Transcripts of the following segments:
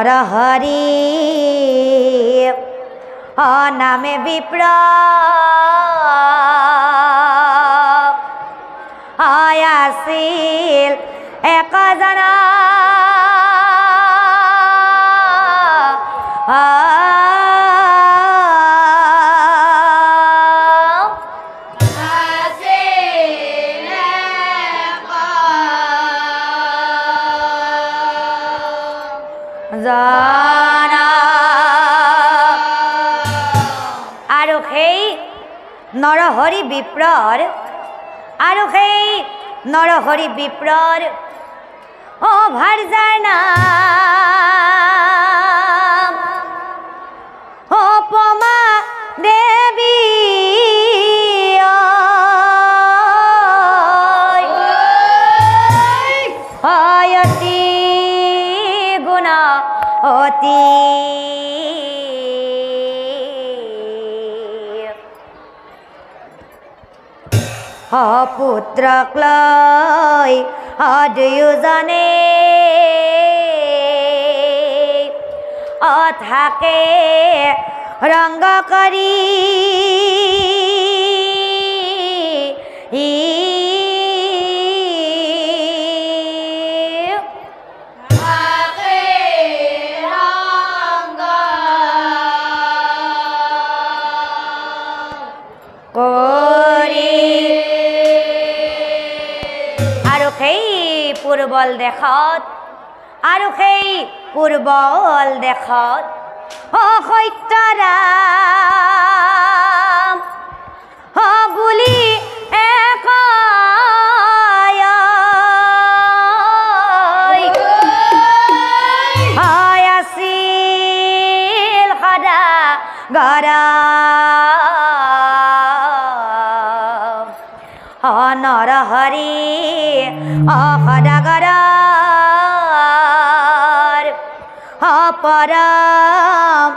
নৰহৰি নামে বিপ্ৰ আয়াছিল এক জনা আৰু সেই নৰহৰি বিপ্ৰৰ আৰু সেই নৰহৰি বিপ্ৰৰ ভাৰ্যাৰ নাম উপমা দেৱী অতি গুণ অতি পুত্ৰক লৈ দুয়োজনে থাকে ৰংগ কৰি পূৰ্বল দেশত আৰু সেই পূৰ্বল দেশত সত্যৰাম বুলি এক আছিল সদা গৰা নৰহৰি সদাগৰৰ পৰম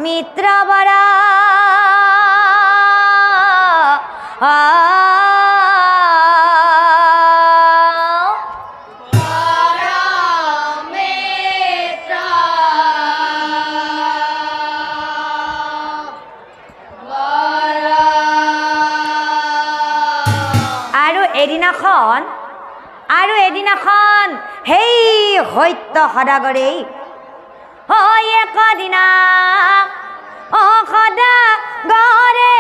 মিত্ৰ বৰা আৰু এদিনাখন সেই সত্য সদাগৰে একদিনা সদাগৰে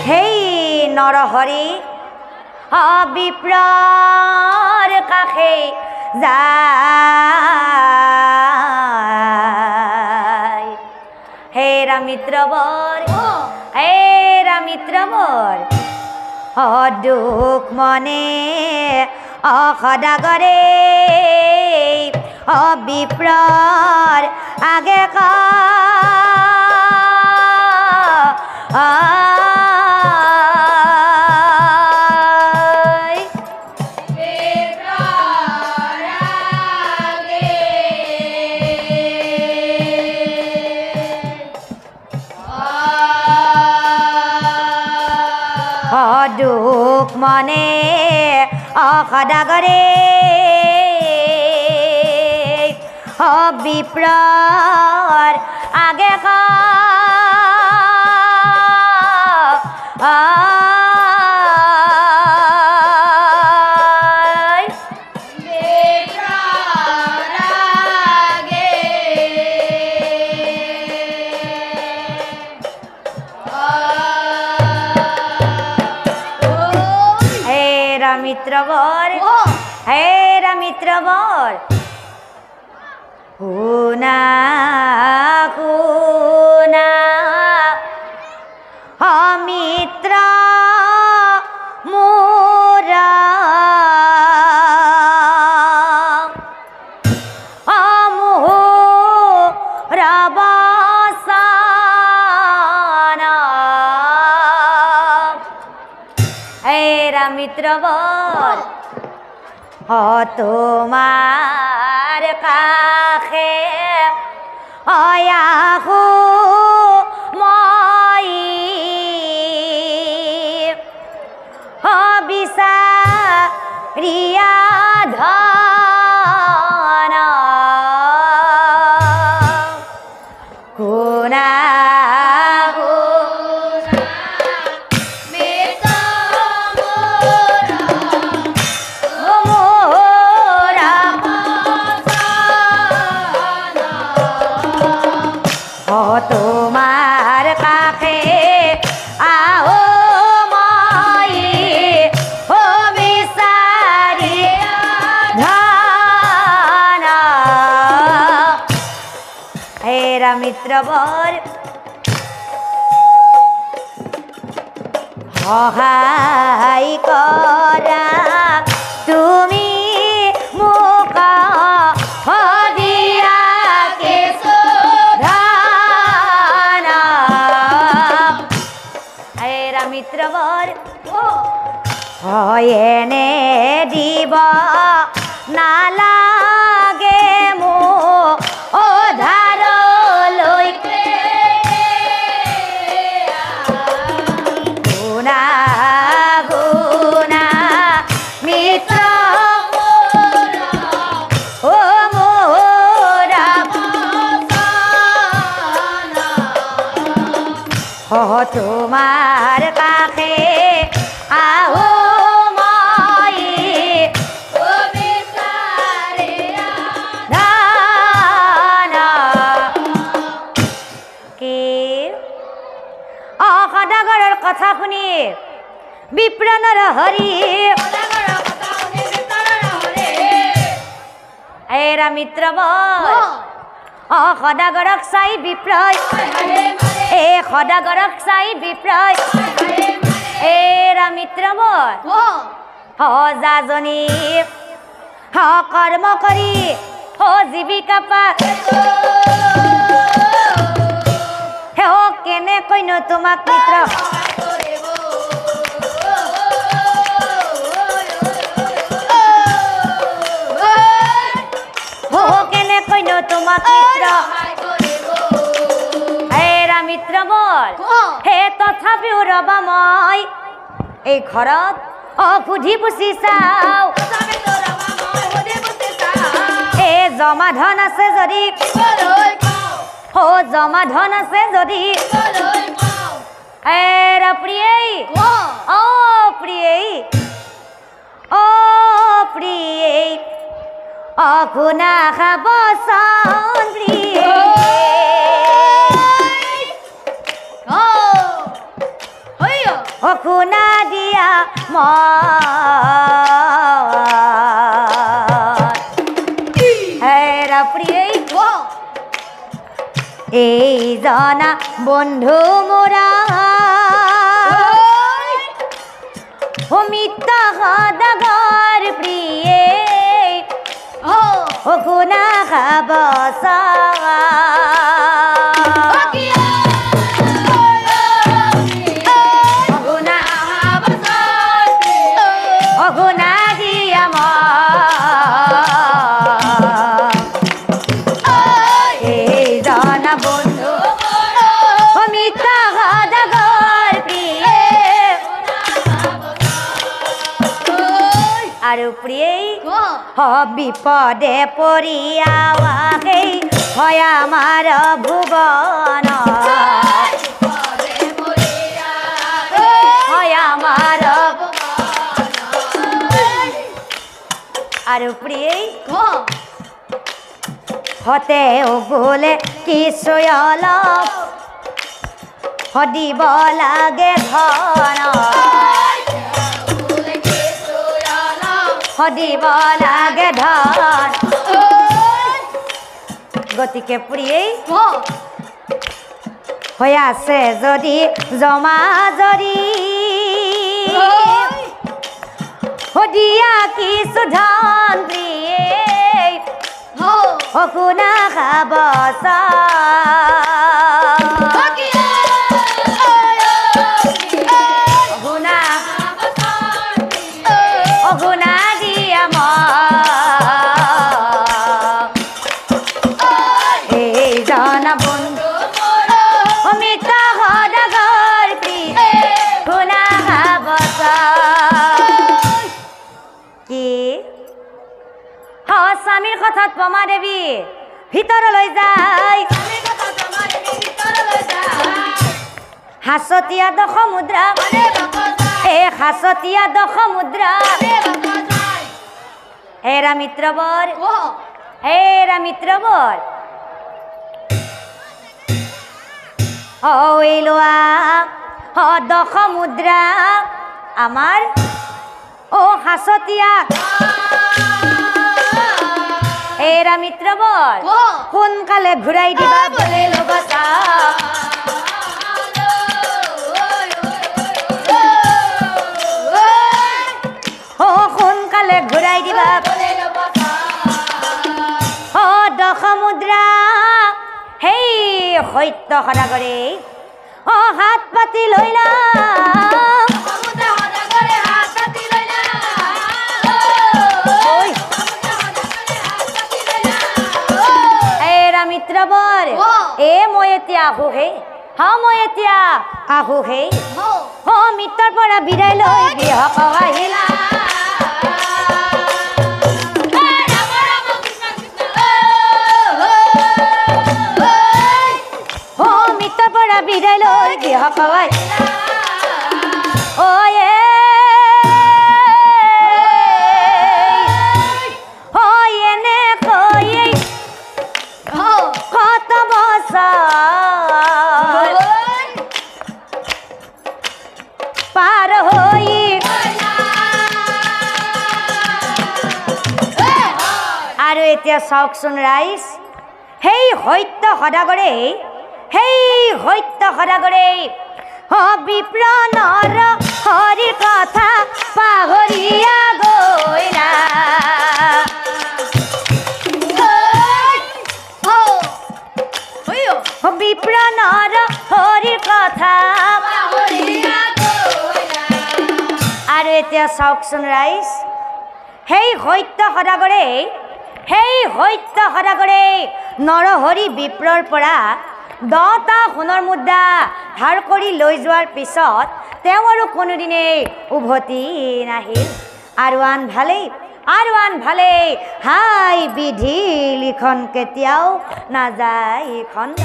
সেই নৰহৰি বিপ্ৰৰ কাষে যায় হেৰা মিত্ৰবৰ মিত্ৰবৰ দুখ মনে সদাগৰে বিপ্ৰৰ আগে দুখ মনে সদাগৰে বিপ্ৰৰ আগে মিত্ৰবৰ হেৰা মিত্ৰবৰ শুনা শুনা মিত্ৰ মোৰা মিত্ৰবৰ তোমাৰ কাষে আহো মই বিচাৰি এরা মিত্রবর সহায় করা তুমি মুখ হদিয়া এরা মিত্রবর এনে দিব না লাগে মো ও ধার লইকে গুনা গুনা মিত্র ও মোরা তোমার কাছে আহো সদাগৰৰ কথা শুনি বিপ্ৰনৰ হৰি এৰা মিত্ৰবৰ সদাগৰক চাই বিপ্ৰয় সদাগৰক চাই বিপ্ৰয় এৰা মিত্ৰবৰ সজাজনী কৰ্ম কৰি জীৱিকা পা কেনে কইনো তোমাক মিত্ৰ কেনে কইনো তোমাক মিত্ৰ এৰা মিত্ৰ বল হে তথাপিও ৰবা মই এই ঘৰত সুধি পুছি চাও এ জমা ধন আছে যদি জমা ধন আছে যদি এরা প্রিয়েই ও প্রিয়েই ও প্রিয়েই অগুনা খাব অগুনা দিয়া এরা প্রিয়েই এই জানা বন্ধু মোরা মিথ্যা সদাগর প্রিয়ে গুনা খাব অগুনা দিয়া এই জানা বন্ধু মিথ্যা সদাগর প্রিয়ে আৰু প্ৰিয়েই বিপদে পৰিয়াৱাকেই হয় আমাৰ ভুৱন হয় আমাৰ আৰু প্ৰিয়েই হতেও বোলে কিছু অলপ দিব লাগে ধন দিব লাগে ধন গতিকে প্ৰিয়েই হৈ আছে যদি জমা যদি দিয়া কিছু ধন প্ৰিয়েই গুনা খাব গুনা দিয়া এই জানা বন্ধু মিথ্যা সদাগৰ প্ৰিয়ে গুনা খাব কি স্বামীৰ কথাত পমা দেৱী ভিতৰলৈ যায় হাছতীয়া দশ মুদ্ৰা হাছতীয়া দশ মুদ্ৰা এৰা মিত্ৰবৰ এৰা মিত্ৰবৰ লোৱা দশ মুদ্ৰা আমাৰ হাছতীয়া এৰা মিত্ৰ বল সোনকালে ঘূৰাই দিবা বলে লগা সোনকালে ঘূৰাই দিবা দশমুদ্ৰা সেই সত্য সদাগৰে হাত পাতি লৈলা এৰা মিত্ৰ বৰ মই এতিয়া আহো হে মই এতিয়া আহো হে মিত্ৰৰ পৰা বিদায় লৈ গৃহক আহিলা বিদায় লৈ গৃহক এনে কৈ কত বছৰ পাৰ হৈ আৰু এতিয়া চাওকচোন ৰাইজ সেই সত্য সদাগৰে সেই সত্য সদাগৰে বিপ্ৰ নৰ হৰি কথা পাহৰিয়া গৈলা বিপ্ৰ নৰ হৰি কথা আৰু এতিয়া চাওকচোন ৰাইজ সেই সত্য সদাগৰে নৰহৰি বিপ্ৰৰ পৰা 10টা সোণৰ মুদ্ৰা ধাৰ কৰি লৈ যোৱাৰ পিছত তেওঁ আৰু কোনোদিনে উভতি নাহিল আৰু আন ভালেই হাই বিধি লিখন কেতিয়াও নাযায় খণ্ড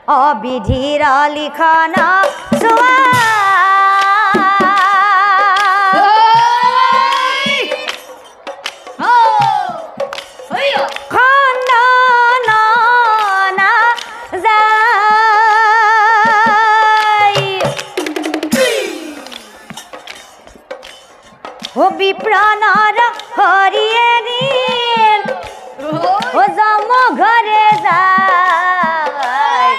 অবিধিৰ লিখন চোৱা বিপ্ৰাণৰ হৰিয়ে নীল জম ঘৰে যায়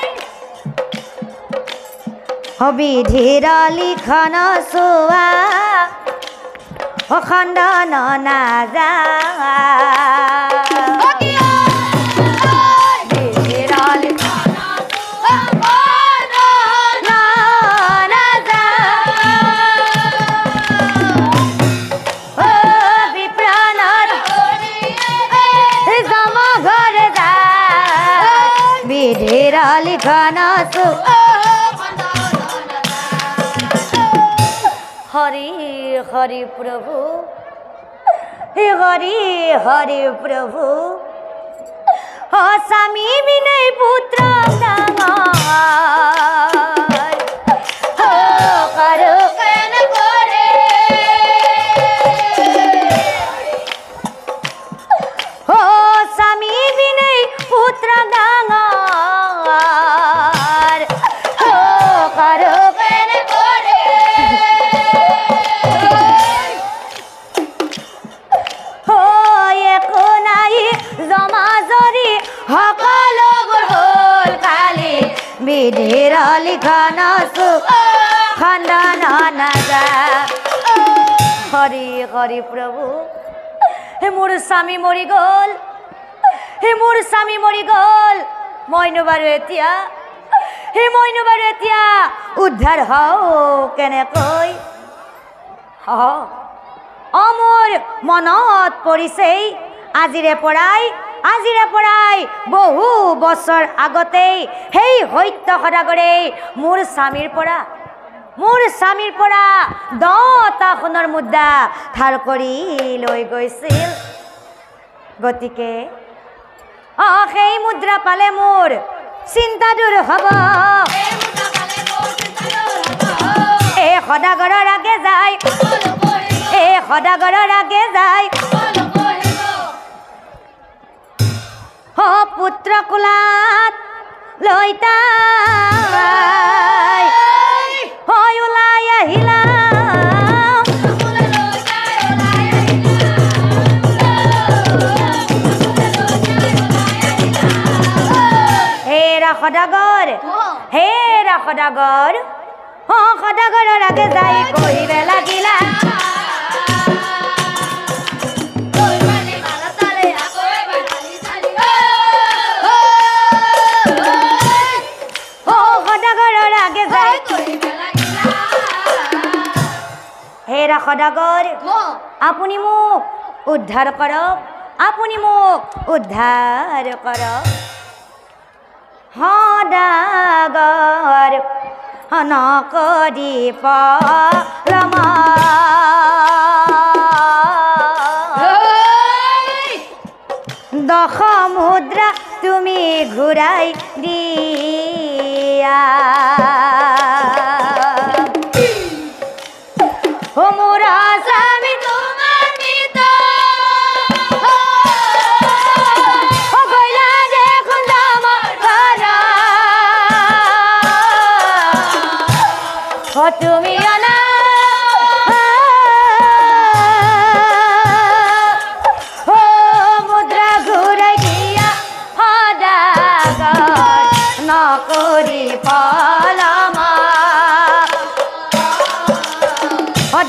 বিধিৰ লিখন চোৱা খণ্ডন নাযায় হৰি হৰি প্ৰভু হৰি হৰি প্ৰভু স্বামী বিনয় পুত্ৰ স্বামী বিনয় পুত্ৰ বিধিৰ লিখন খণ্ডন নাযায় হৰি হৰি প্ৰভু মোৰ স্বামী মৰি গ'ল মইনো বাৰু এতিয়া উদ্ধাৰ হওঁ কেনেকৈ মোৰ মনত পৰিছে আজিৰে পৰাই বহু বছৰ আগতেই সেই সত্য সদাগৰে মোৰ স্বামীৰ পৰা 10টা সোণৰ মুদ্ৰা ধাৰ কৰি লৈ গৈছিল গতিকে সেই মুদ্ৰা পালে মোৰ চিন্তা দূৰ হ'ব এই সদাগৰৰ আগে যায় পুত্ৰ কোলাত লৈ তাই ওলাই আহিলা সদাগৰ হে সদাগৰ সদাগৰৰ আগে যাই কহিবে লাগিলা সদাগৰৰ আগে যাই হে সদাগৰ আপুনি মোক উদ্ধাৰ কৰক আপুনি মোক উদ্ধাৰ কৰক সদাগৰ নকৰি পৰমা দশ মুদ্ৰা তুমি ঘূৰাই দিয়া মোৰ স্বামী তোমাৰ মিত গইলা দেখোন দামৰ ঘৰ তুমি অনা মুদ্ৰা ঘূৰাই দিয়া সদাগৰ নকৰি পলমা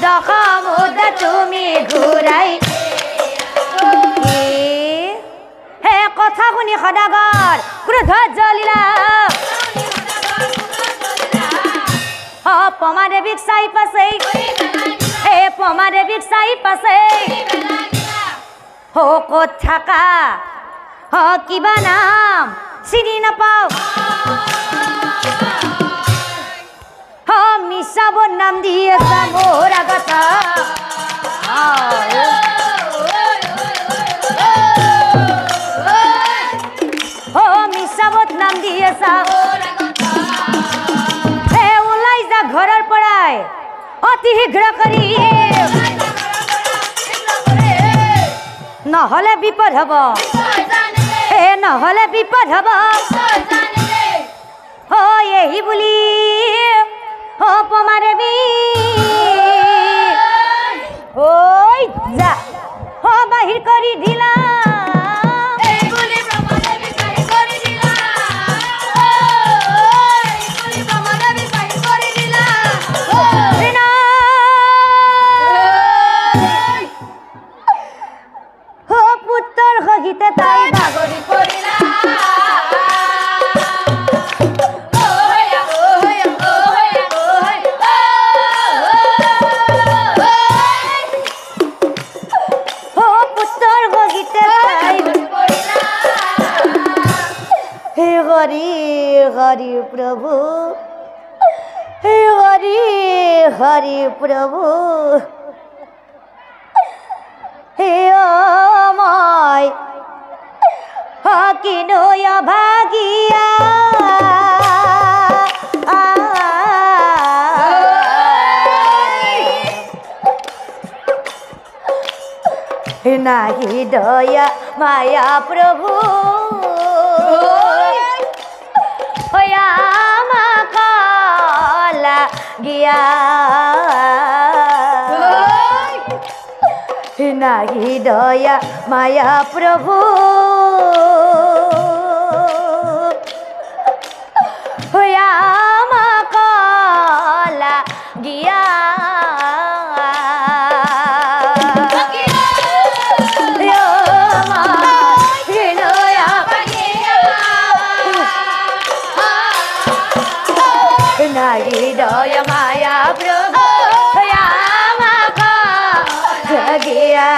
দশ মুদ্ৰা তুমি ঘূৰাই হে কথা শুনি সদাগৰ ক্ৰোধত জ্বলিলা পমা দেৱীক চাই পাছে হে পমা দেৱীক চাই পাছে ক'ত থাকা কিবা নাম চিনি নাপাওঁ মিছা বদনাম দি আছা মোৰ আগত মিছা বদনাম দি আছা ওলাই যা ঘৰৰ পৰাই অতি শীঘ্ৰ কৰি নহ'লে বিপদ হ'ব নহ'লে বিপদ হ'ব এই বুলি পমা দেৱী ঐ যা বাহিৰ কৰি দিলা পুত্ৰৰ সহিতে তাই বাগৰি পৰিলা हरि हरि प्रभु हे हरि हरि प्रभु हे अमय किनो भागिया नाही दया माया प्रभु गया नाही दया माया प्रभु कला गया नाही दया माया प्रभु गया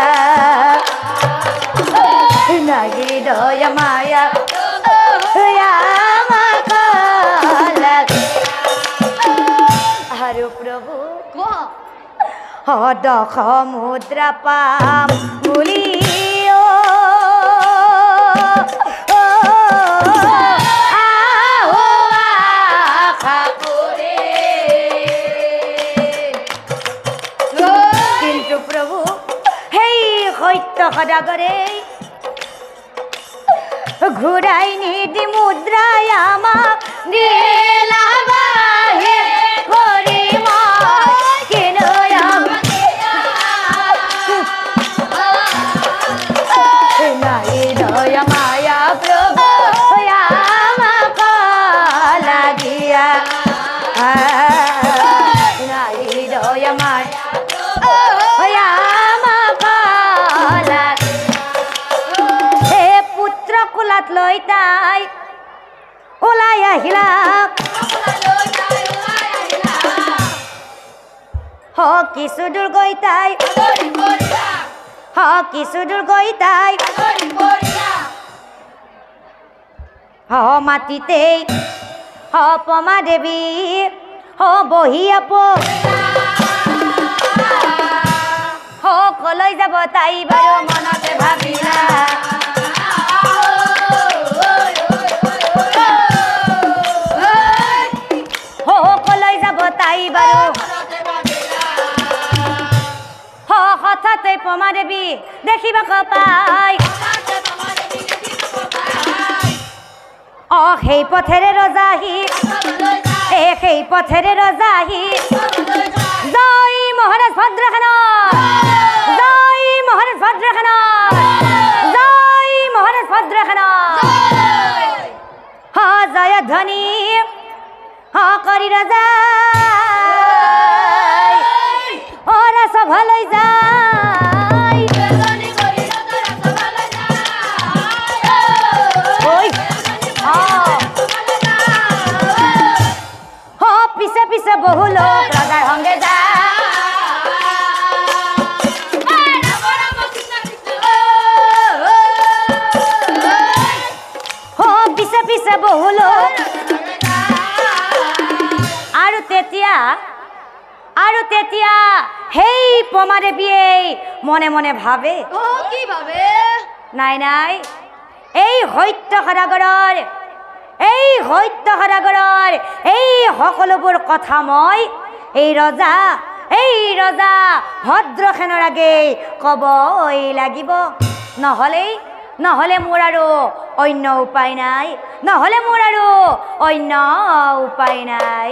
नाही दया माया हरे प्रभु दश मुद्रा पाम मुलियो সদাগৰে ঘূৰাই নিদি মুদ্ৰাই আমাক দিলা বাহে কৰি নাই দয়া মায়া প্ৰভু আমাক লৈ তাই ওলাই আহিলা কিছু দূৰ গৈ তাই কিছু দূৰ গৈ তাই মাটিতে পমা দেৱী বহি কলৈ যাব তাই বাৰু মনতে ভাবিলা কলৈ যাব তাই বাৰু হঠাতে পমা দেৱী দেখিবাক পাই সেই পথেৰে ৰজাহি সেই পথেৰে ৰজাহি জয় মহাৰাজ ভদ্ৰখান জয় মহাৰাজ ভদ্ৰখান জয় মহাৰাজ ভদ্ৰখান জয় ধ্বনি কৰি ৰজা ৰাজসভালৈ যায় পিছে পিছে বহু লোক ৰজাৰ সংগে যায় পিছে পিছে বহু লোক আৰু তেতিয়া সেই পমা দেৱীয়ে মনে মনে ভাবে কি ভাবে নাই নাই এই সত্য সদাগৰৰ এই সকলোবোৰ কথা মই এই ৰজা ভদ্ৰখানৰ আগেই ক'বই লাগিব নহ'লে মোৰ আৰু অন্য উপায় নাই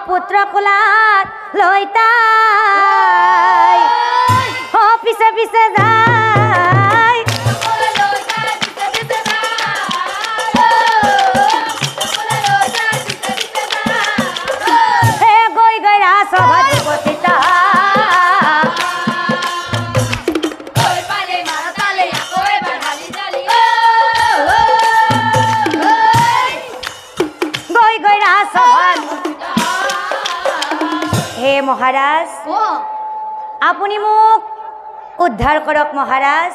পুত্ৰ কোলাত লৈ তাই পিছে পিছে যায় গৈ গৈ ৰাজসভাত উপস্থিত হে মহাৰাজ আপুনি মোক উদ্ধাৰ কৰক মহাৰাজ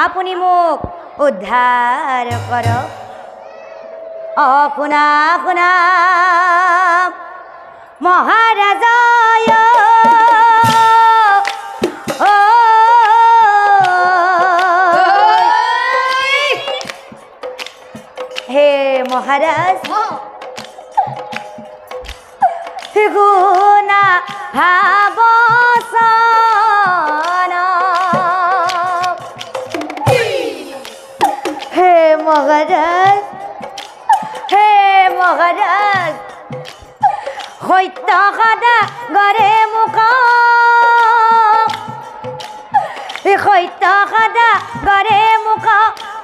আপুনি মোক উদ্ধাৰ কৰক শুনা শুনা মহাৰাজ হে মহাৰাজ গুণা ভাবসন হে মহাৰাজ সত্য সদা গৰে মুখ সত্য সদা গৰে মুখ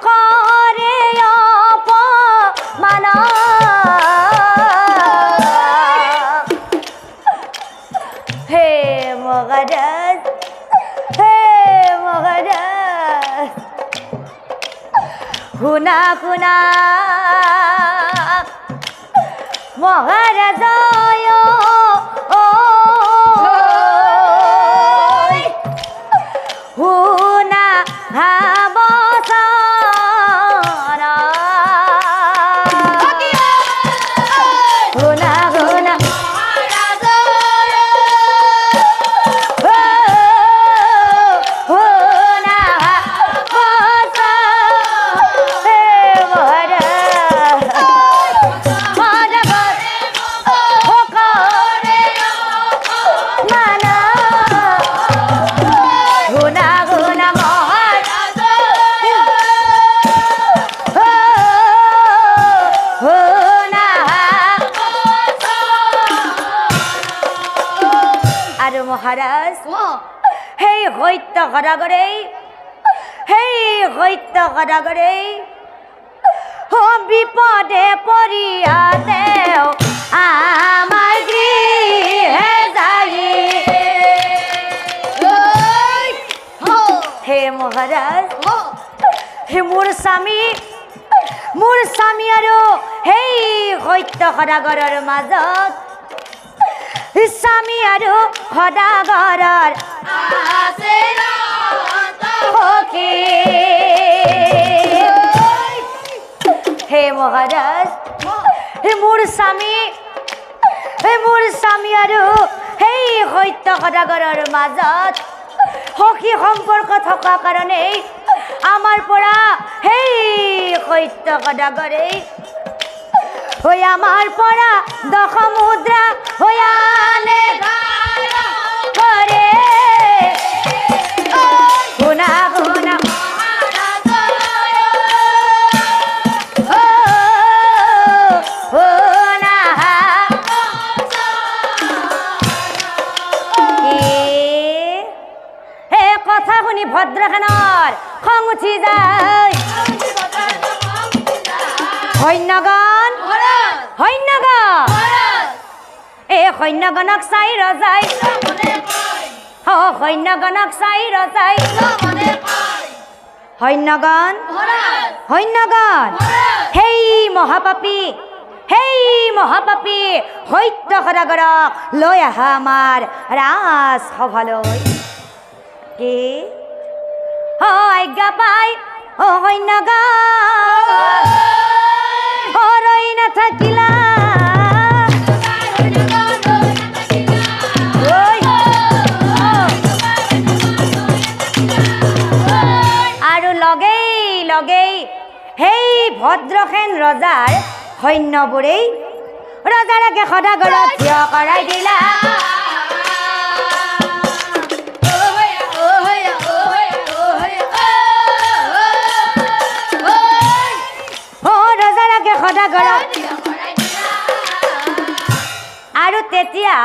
কৰে অপমান হে মহাৰাজ শুনা শুনা মহাৰাজ শুনা ভাবসন শুনা শুনা মহাৰাজ সেই সত্য সদাগৰে বিপদে পৰিয়াতে আমাৰ গৃহে যায় হে মহাৰাজ মোৰ স্বামী আৰু সেই সত্য সদাগৰৰ মাজত স্বামী আৰু সদাগৰৰ সখী হে মহাৰাজ মোৰ স্বামী আৰু সেই সত্য সদাগৰৰ মাজত সখী সম্পৰ্ক থকা কাৰণে আমাৰ পৰা সেই সত্য সদাগৰে হৈ আমাৰ পৰা 10 মুদ্ৰা হৈ আনে কৰে শুনা শুনা কথা শুনি ভদ্ৰখানৰ খং উঠি যায় সৈন্যগণ এই সৈন্যগণক চাই ৰজাই সৈন্যগণক চাই ৰজাই সৈন্যগণ সেই মহাপাপী সত্য সদাগৰক লৈ আহা আমাৰ ৰাজসভালৈ কি আজ্ঞা পাই সৈন্যগণ ৰৈ নাথাকিলা আৰু লগেই সেই ভদ্ৰসেন ৰজাৰ সৈন্যবোৰেই ৰজাৰ আগে সদাগৰক থিয় কৰাই দিলা সদাগৰক আৰু তেতিয়া